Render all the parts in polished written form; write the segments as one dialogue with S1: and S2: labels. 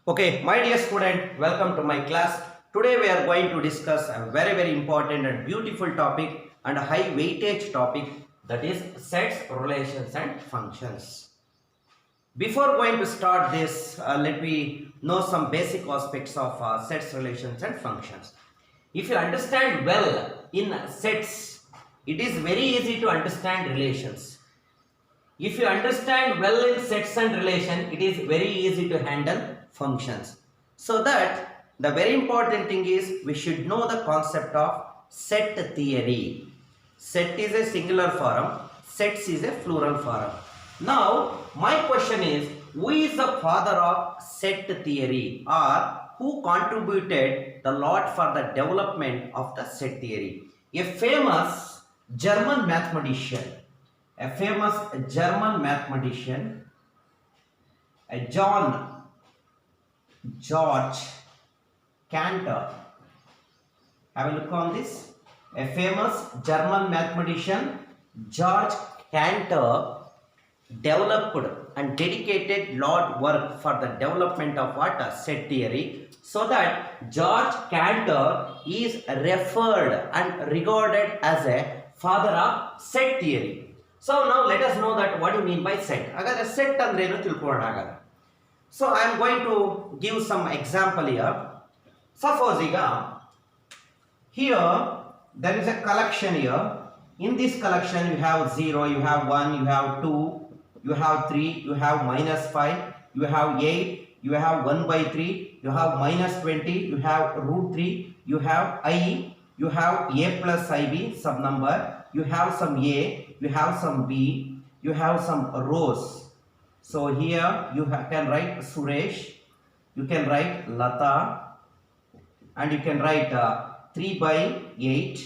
S1: Okay, my dear student, welcome to my class. Today we are going to discuss a very important and beautiful topic and a high weightage topic, that is sets, relations and functions. Before going to start this, let me know some basic aspects of sets, relations and functions. If you understand well in sets, it is very easy to understand relations. If you understand well in sets and relation, it is very easy to handle functions. So that the very important thing is we should know the concept of set theory. Set is a singular form, sets is a plural form. Now my question is, who is the father of set theory, or who contributed the lot for the development of the set theory? A famous German mathematician, George Cantor. Have a look on this. A famous German mathematician, George Cantor, developed and dedicated lot work for the development of what? Set theory. So that George Cantor is referred and regarded as a father of set theory. So now let us know that what do you mean by set. Agare set andre enu tilkonaga. So I am going to give some example here. Suppose here there is a collection here. In this collection you have 0, you have 1, you have 2, you have 3, you have -5, you have 8, you have 1/3, you have -20, you have √3, you have I, you have a plus ib sub number, you have some a, you have some b, you have some rows. So here you can write Suresh, you can write Lata, and you can write 3/8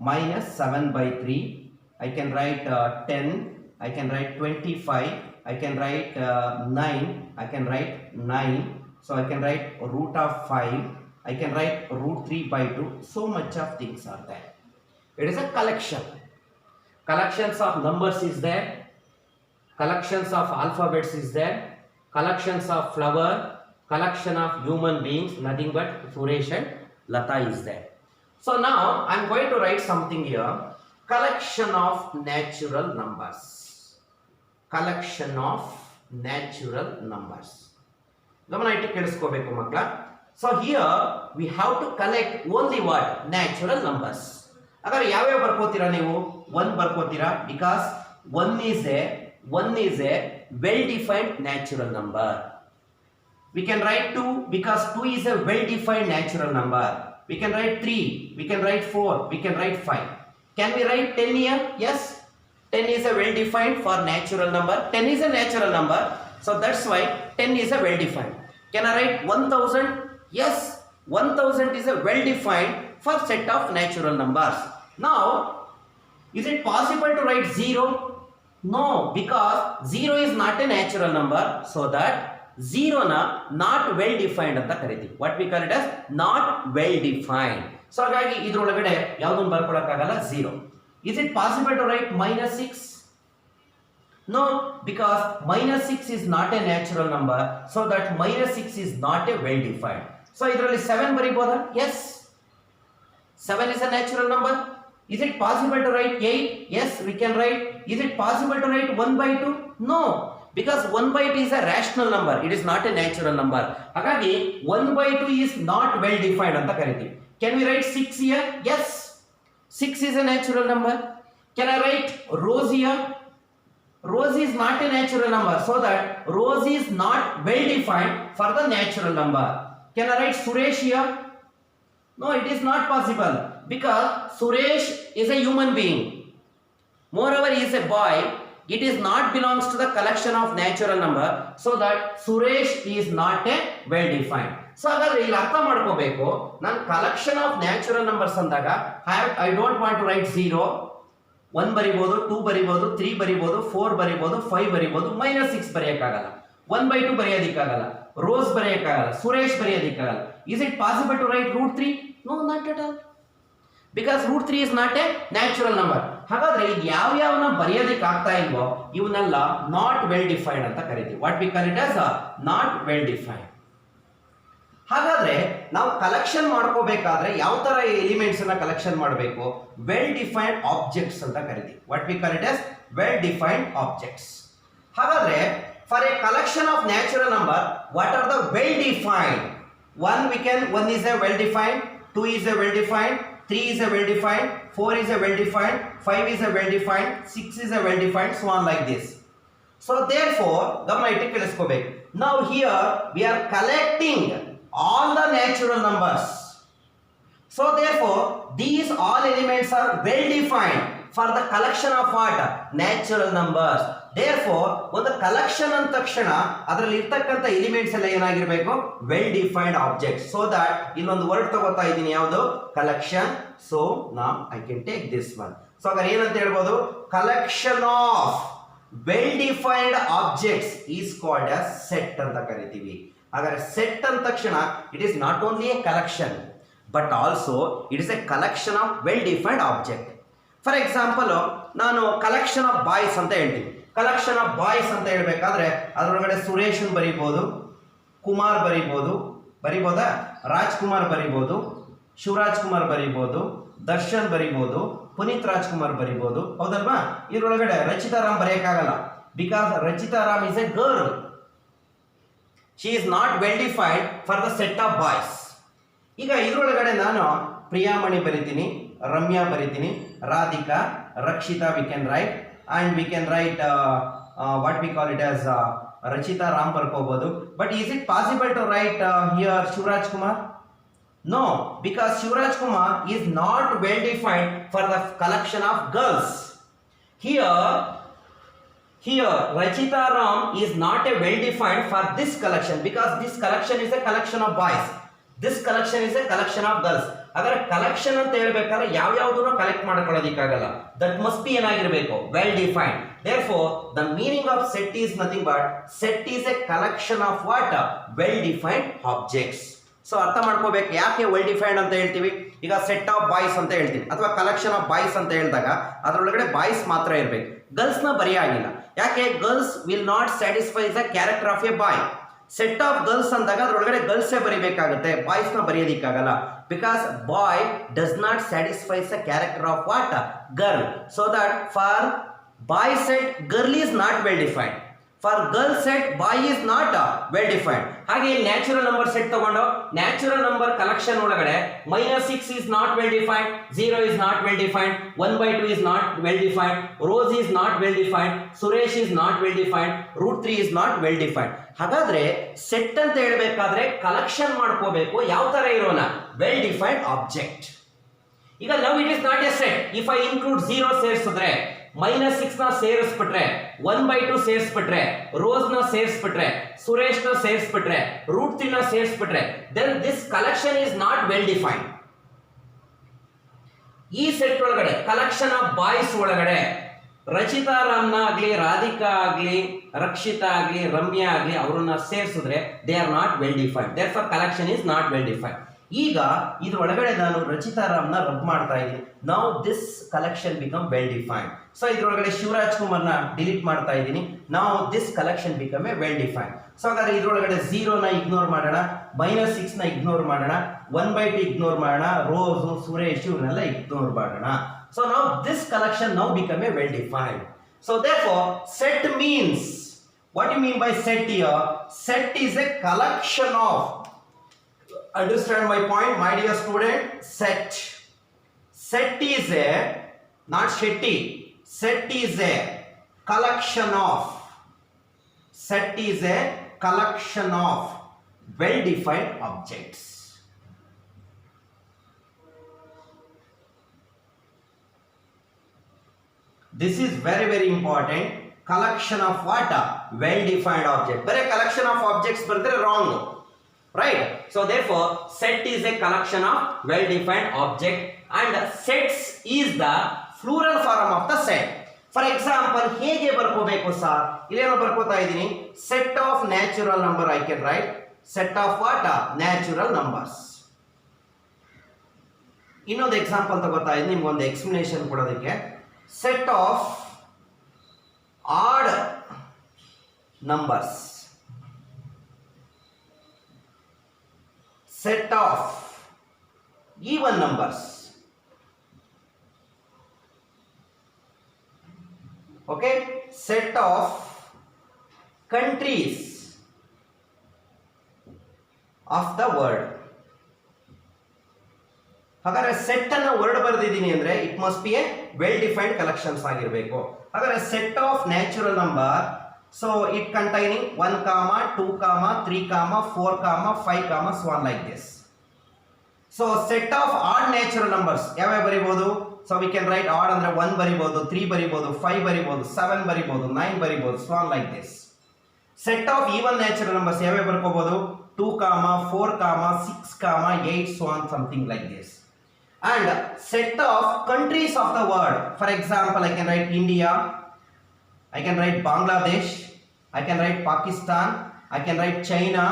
S1: minus 7/3. I can write 10, I can write 25, I can write 9, I can write 9. So I can write √5, I can write √3/2. So much of things are there. It is a collection. Collections of numbers is there. Collections of alphabets is there. Collections of flower. Collection of human beings. Nothing but Suresh and Lata is there. So now I am going to write something here. Collection of natural numbers. Collection of natural numbers. So here we have to collect only what? Natural numbers. Agar yave barkotira neevu 1 barkotira, because 1 is a well defined natural number. We can write 2 because 2 is a well defined natural number. We can write 3, we can write 4, we can write 5. Can we write 10 here? Yes. 10 is a well defined for natural number. 10 is a natural number. So that's why 10 is a well defined. Can I write 1000? Yes. 1000 is a well defined for set of natural numbers. Now, is it possible to write 0? No, because 0 is not a natural number. So that 0 not well defined anta kariti. What we call it as not well defined. So hagagi idrolagade yavadunu barkodakagalla 0. Is it possible to write -6? No, because -6 is not a natural number. So that -6 is not a well defined. So idralli 7 bariboda? Yes. 7 is a natural number. Is it possible to write 8? Yes, we can write. Is it possible to write 1/2? No, because 1/2 is a rational number. It is not a natural number. Hagagi 1/2 is not well defined anta kariti. Can we write 6 here? Yes. 6 is a natural number. Can I write rows here? Rows is not a natural number. So that rows is not well defined for the natural number. Can I write Suresh here? No, it is not possible. Because Suresh is a human being. Moreover, he is a boy. It is not belongs to the collection of natural number. So that Suresh is not a well defined. So hagadre ಇಲ್ಲಿ ಅರ್ಥ ಮಾಡ್ಕೋಬೇಕು, ನಾನು collection of natural numbers ಅಂದಾಗ I don't want to write 0, 1 ಬರಿಬಹುದು, 2 ಬರಿಬಹುದು, 3 ಬರಿಬಹುದು, 4 ಬರಿಬಹುದು, 5 ಬರಿಬಹುದು, -6 ಬರೆಯಕ್ಕಾಗಲ್ಲ, 1/2 ಬರೆಯೋದಕ್ಕಾಗಲ್ಲ, ರೋಸ್ ಬರೆಯಕ್ಕಾಗಲ್ಲ, ಸುರೇಶ್ ಬರೆಯೋದಕ್ಕಾಗಲ್ಲ. Is it possible to write √3? No, not at all. Because √3 is not a natural number. ಹಾಗಾದ್ರೆ ಇದು ಯಾವ್ಯಾವನ್ನ ಬರೆಯೋದಕ್ಕೆ ಆಗ್ತಾ ಇಲ್ವೋ ಇವನ್ನೆಲ್ಲ ನಾಟ್ ವೆಲ್ ಡಿಫೈನ್ಡ್ ಅಂತ ಕರಿತೀವಿ. What we call it as not well defined. ಹಾಗಾದ್ರೆ ನಾವು ಕಲೆಕ್ಷನ್ ಮಾಡ್ಕೋಬೇಕಾದ್ರೆ ಯಾವ ತರ ಎಲಿಮೆಂಟ್ಸ್ ಅನ್ನ ಕಲೆಕ್ಷನ್ ಮಾಡಬೇಕು? ವೆಲ್ ಡಿಫೈನ್ಡ್ ಆಬ್ಜೆಕ್ಟ್ಸ್ ಅಂತ ಕರಿತೀವಿ. What we call it as well defined objects. ಹಾಗಾದ್ರೆ for a collection of natural number, what are the well defined? one is a well defined, 2 is a well defined, 3 is a well defined, 4 is a well defined, 5 is a well defined, 6 is a well defined, so on like this. So therefore, gamma itti keliskobeku. Now here we are collecting all the natural numbers. So therefore, these all elements are well defined for the collection of what? Natural numbers. Therefore, ಒಂದು collection ಅಂದ ತಕ್ಷಣ ಅದರಲ್ಲಿ ಇರ್ತಕ್ಕಂಥ elements ಎಲ್ಲ ಏನಾಗಿರಬೇಕು? Well defined object. So that ಇಲ್ಲೊಂದು word ತಗೋತಾ ಇದ್ದೀನಿ, ಯಾವುದು? ಕಲೆಕ್ಷನ್. ಸೊ ನಾವ್ I can take this one. So ಹಾಗಾದ್ರೆ ಏನಂತ ಹೇಳ್ಬೋದು? Collection of well defined objects is called as set ಅಂತ ಕರಿತೀವಿ. ಹಾಗಾದ್ರೆ ಸೆಟ್ ಅಂದ ತಕ್ಷಣ it is not only A collection but also it is A collection of well defined object. For example, ನಾನು collection of boys ಅಂತ ಹೇಳ್ತೀನಿ. Collection of boys ಅಂತ ಹೇಳ್ಬೇಕಾದ್ರೆ ಅದರೊಳಗಡೆ ಸುರೇಶ್ ಬರೀಬಹುದು, ಕುಮಾರ್ ಬರೀಬೋದಾ, ರಾಜ್ಕುಮಾರ್ ಬರೀಬಹುದು, ಶಿವರಾಜ್ ಕುಮಾರ್ ಬರೀಬಹುದು, ದರ್ಶನ್ ಬರೀಬಹುದು, ಪುನೀತ್ ರಾಜ್ಕುಮಾರ್ ಬರೀಬಹುದು, ಹೌದಲ್ವಾ? ಇದರೊಳಗಡೆ ರಚಿತಾ ರಾಮ್ ಬರೆಯಕ್ಕಾಗಲ್ಲ, because Rachita Ram is a girl. She is not well defined for the set of boys. ಈಗ ಇದರೊಳಗಡೆ ನಾನು ಪ್ರಿಯಾಮಣಿ ಬರಿತೀನಿ, ರಮ್ಯಾ ಬರಿತೀನಿ, Radhika, Rakshita we can write, and we can write what we call it as Rachita Ram ಬರ್ಕೋಬಹುದು. But is it possible to write here Shivraj Kumar? No, because Shivraj Kumar is not well defined for the collection of girls. Here Rachita Ram is not a well defined for this collection, because this collection is a collection of boys. This collection is a collection of girls. Agara collection ಅಂತ ಹೇಳ್ಬೇಕಾದ್ರೆ ಯಾವ ಯಾವುದನ್ನು collect ಮಾಡ್ಕೊಳ್ಳೋದಿಕ್ಕಾಗಲ್ಲ. That must be ಏನಾಗಿರಬೇಕು? Well defined. Therefore the meaning of set is nothing but set is A collection of what? Well defined objects. So ಅರ್ಥ ಮಾಡ್ಕೋಬೇಕು ಯಾಕೆ well defined ಅಂತ ಹೇಳ್ತೀವಿ. ಈಗ ಸೆಟ್ ಆಫ್ ಬಾಯ್ಸ್ ಅಂತ ಹೇಳ್ತೀವಿ ಅಥವಾ ಕಲೆಕ್ಷನ್ ಆಫ್ ಬಾಯ್ಸ್ ಅಂತ ಹೇಳಿದಾಗ ಅದರೊಳಗಡೆ ಬಾಯ್ಸ್ ಮಾತ್ರ ಇರಬೇಕು, ಗರ್ಲ್ಸ್ ನ ಬರೆಯಾಗಿಲ್ಲ. ಯಾಕೆ? Girls will not satisfy the character of a boy. Set of girls ಅಂದಾಗ ಅದರೊಳಗಡೆ ಗರ್ಲ್ಸೇ ಬರೀಬೇಕಾಗುತ್ತೆ, ಬಾಯ್ಸ್ ನ ಬರೆಯೋದಿಕ್ಕಾಗಲ್ಲ. Because boy does not satisfies the character of what? Girl. So that for boy set girl is not well defined, for girl set boy is not well defined. ಹಾಗೆ ಇಲ್ಲಿ natural number set ತಗೊಂಡು natural number collection ಒಳಗಡೆ -6 is not well defined, 0 is not well defined, 1/2 is not well defined, Rose is not well defined, Suresh is not well defined, √3 is not well defined. ಹಾಗಾದ್ರೆ set ಅಂತ ಹೇಳ್ಬೇಕಾದ್ರೆ collection ಮಾಡ್ಕೋಬೇಕು ಯಾವ ತರ ಇರೋಣ? Well defined object. ಈಗ now it is not a set. If I include 0 ಸೇರಿಸಿದ್ರೆ, -6 ನ ಸೇರಿಸ್ಬಿಟ್ರೆ, 1/2 ಸೇರಿಸ್ಬಿಟ್ರೆ, ರೋಸ್ ನ ಸೇರಿಸ್ಬಿಟ್ರೆ, ಸುರೇಶ್ ನ ಸೇರಿಸ್ಬಿಟ್ರೆ, √3 ನ ಸೇರಿಸ್ಬಿಟ್ರೆ, then this collection is not well defined. ಈ ಸೆಟ್ ಒಳಗಡೆ ಕಲೆಕ್ಷನ್ ಆಫ್ ಬಾಯ್ಸ್ ಒಳಗಡೆ ರಚಿತಾ ರಾಮ್ನ ಆಗ್ಲಿ, ರಾಧಿಕಾ ಆಗ್ಲಿ, ರಕ್ಷಿತಾ ಆಗ್ಲಿ, ರಮ್ಯಾ ಆಗ್ಲಿ ಅವರನ್ನ ಸೇರಿಸಿದ್ರೆ they are not well defined. Therefore collection is not well defined. ಈಗ ಇದ್ರೊಳಗಡೆ ನಾನು ರಚಿತಾ ರಾಮ್ನ ರಬ್ ಮಾಡ್ತಾ ಇದ್ದೀನಿ. Now this collection become well defined. So ಇದ್ರೊಳಗಡೆ ಶಿವರಾಜ್ ಕುಮಾರ್ನ ಡಿಲೀಟ್ ಮಾಡ್ತಾ ಇದ್ದೀನಿ. Now this collection become a well defined. So ಹಾಗಾದ್ರೆ ಇದ್ರೊಳಗಡೆ 0 ನ ಇಗ್ನೋರ್ ಮಾಡೋಣ, -6 ನ ಇಗ್ನೋರ್ ಮಾಡೋಣ, 1/2 ಇಗ್ನೋರ್ ಮಾಡೋಣ, ರೋಸ್, ಸುರೇಶ್ ಇವನ್ನೆಲ್ಲ ಇಗ್ನೋರ್ ಮಾಡೋಣ. So now this collection now become a well defined. So therefore set means, what do you mean by set here? Set is a collection of, understand my point my dear student? Set is a, not Shetty, set is a collection of, set is a collection of well defined objects. This is very very important. Collection of what? Well defined object. Bare collection of objects bardre wrong, right? So therefore set is a collection of well defined object, and sets is the plural form of the set. For example, hege barkobeku sir, ileno barkota idini, set of natural number I can write. Set of what? Natural numbers. ಇನ್ನೊಂದು example ತಗೋತಾ ಇದ್ದೀನಿ ನಿಮ್ಗೆ ಒಂದು explanation ಕೊಡೋದಕ್ಕೆ. Set of odd numbers. set of even numbers. Okay, set of countries of the world. ಹಾಗಾದ್ರೆ set ಅನ್ನ word ಬರೆದಿದ್ದೀನಿ ಅಂದ್ರೆ it must be a well defined collections ಆಗಿರಬೇಕು. ಹಾಗಾದ್ರೆ set of natural number, so it containing 1, 2, 3, 4, 5, so on like this. So set of odd natural numbers ಯಾವ್ಯಾವ ಬರಿಬಹುದು? So we can write odd ಅಂದ್ರೆ 1 ಬರಿಬಹುದು, 3 ಬರಿಬಹುದು, 5 ಬರಿಬಹುದು, 7 ಬರಿಬಹುದು, 9 ಬರಿಬಹುದು, so on like this. Set of even natural numbers ಯಾವ್ಯಾವ ಬರ್ಕೋಬಹುದು? 2, 4, 6, 8, so on, something like this. And set of countries of the world, for example, I can write India, I can write Bangladesh, I can write Pakistan, I can write China,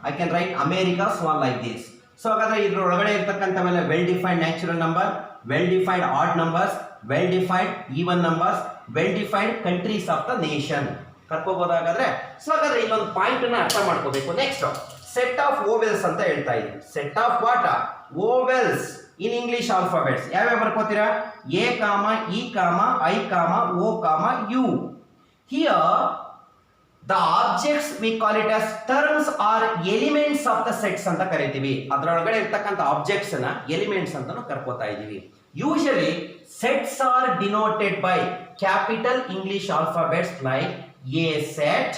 S1: I can write America, so on like this. So ಹಾಗಾದ್ರೆ ಇದರ ಒಳಗಡೆ ಇರತಕ್ಕಂತವೆಲ್ಲ well defined natural number, well defined odd numbers, well defined even numbers, well defined countries of the nation ಕರ್ಕೋಬಹುದಾಗಾದ್ರೆ. So ಹಾಗಾದ್ರೆ ಇಲ್ಲೊಂದು point ಅನ್ನ ಅರ್ಥ ಮಾಡ್ಕೋಬೇಕು. ನೆಕ್ಸ್ಟ್ ಸೆಟ್ ಆಫ್ ಓವೆಲ್ಸ್ ಅಂತ ಹೇಳ್ತಾ ಇದ್ದೀವಿ. Set of what? Vowels in English alphabets ಯಾವ್ಯಾವ ಬರ್ಕೋತೀರಾ? A comma, E comma, I comma, O comma, U. Here the objects we call it as terms are elements of the sets ಅಂತ ಕರಿತೀವಿ. ಅದರೊಳಗಡೆ ಇರ್ತಕ್ಕಂಥ objects ನ ಎಲಿಮೆಂಟ್ಸ್ ಅಂತಾನು ಕರ್ಕೋತಾ ಇದೀವಿ. Usually sets are denoted by capital English alphabets like A set,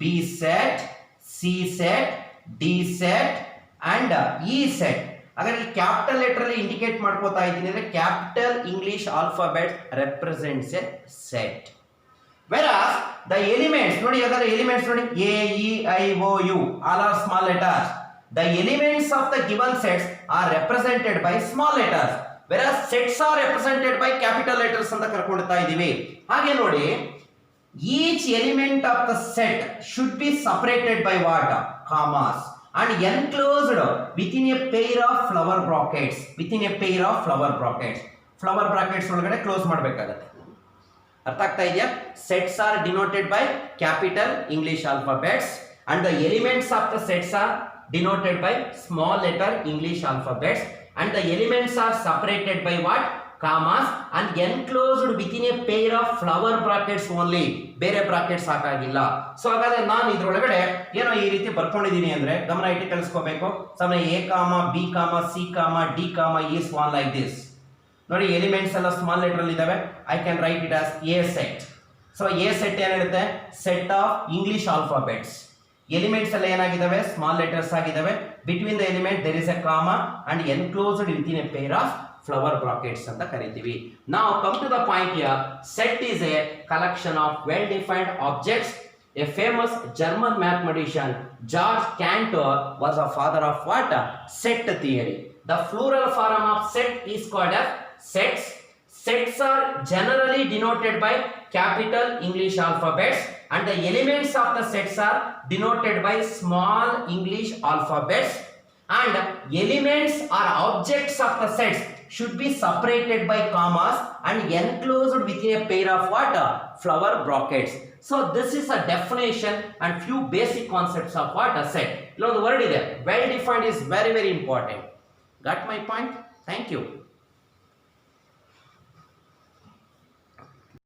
S1: B set, C set, D set and E set. ಹಾಗಾದ್ರೆ capital letter ಅಲ್ಲಿ ಇಂಡಿಕೇಟ್ ಮಾಡ್ಕೋತಾ ಇದ್ದೀನಿ ಅಂದ್ರೆ capital English alphabet represents a set. Whereas the elements ನೋಡಿ, ಯಾವ್ದಾದ್ರು elements ನೋಡಿ, a, e, i, o, u all are small letters. The elements of the given sets are represented by small letters, whereas sets are represented by capital letters ಅಂತ ಕರ್ಕೊಳ್ತಾ ಇದೀವಿ. ಹಾಗೆ ನೋಡಿ, each element of the set should be separated by what? Commas and enclosed within a pair of flower brackets. Within a pair of flower brackets. Flower brackets ಒಳಗಡೆ close ಮಾಡಬೇಕಾಗುತ್ತೆ. ಅರ್ಥ ಆಗ್ತಾ ಇದೆಯಾ? Sets are denoted by capital English alphabets and the elements of the sets are denoted by small letter English alphabets and the elements are separated by what? Commas and enclosed within a pair of flower brackets only. ಬೇರೆ brackets ಹಾಕಾಗಿಲ್ಲ. So ಹಾಗಾದ್ರೆ ನಾನು ಇದ್ರೊಳಗಡೆ ಏನೋ ಈ ರೀತಿ ಬರ್ಕೊಂಡಿದ್ದೀನಿ ಅಂದ್ರೆ ಗಮನ ಇಟ್ಟು ಕಲಿಸ್ಕೋಬೇಕು. ಸಮಯ ಎ ಕಾಮ, B com, C comma, d comma, is one like this. ನೋಡಿ ಎಲಿಮೆಂಟ್ಸ್ ಎಲ್ಲ ಸ್ಮಾಲ್ ಲೆಟರ್ ಅಲ್ಲಿ ಇದಾವೆ. I can write it as a set. So A set ಏನಿರುತ್ತೆ? Set of English alphabets. Elements ಎಲ್ಲ ಏನಾಗಿದ್ದಾವೆ? ಸ್ಮಾಲ್ ಲೆಟರ್ಸ್ ಆಗಿದ್ದಾವೆ. Between the element there is a comma and enclosed within a pair of flower brackets ಅಂತ ಕರೀತೀವಿ. Now come to the point here. Set is a collection of well defined objects. A famous German mathematician George Cantor was a father of what? Set theory. The plural form of set is called as sets. Sets are generally denoted by capital English alphabets and the elements of the sets are denoted by small English alphabets and elements or objects of the sets should be separated by commas and enclosed within a pair of what? Flower brackets. So this is a definition and few basic concepts of what? A set. Now the word is there. Well defined is very important. Got my point? Thank you.